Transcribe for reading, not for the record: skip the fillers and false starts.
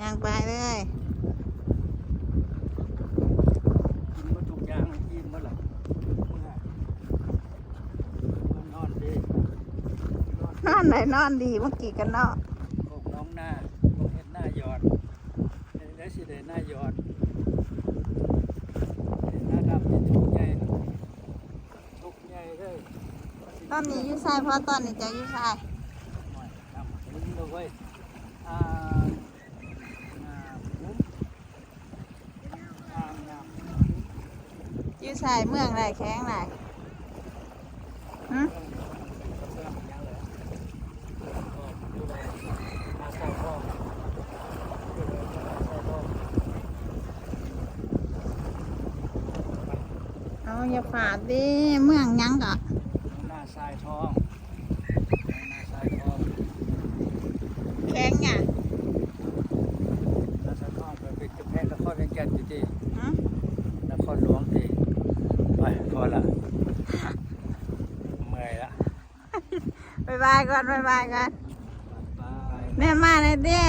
ย่างไปเลยกินมาทุกอย่างอิ่มมาหรอมันนอนดีนอนไหนนอนดีเมื่อกี้กันเนาะโคกน้องหน้าโคกเห็ดหน้าหยอดได้สิได้หน้าหยอดหน้าดำเป็นทุกใหญ่เลยตอนนี้อยู่ชายเพราะตอนนี้จะอยู่ชายอยู่ชายเมืองไรแข้งไรเอาอย่าฝาดดิเมืองยังกะหน้าทรายทองหน้าทรายทองแข้งเนี่ยหน้าทรายทองไปเป็นกระแพงนครเวียงจันทร์อยู่ที่นครหลวงที่ไปพอละเมื่อยละบายบายก่อนบายบายก่อนแม่มาเลยเด้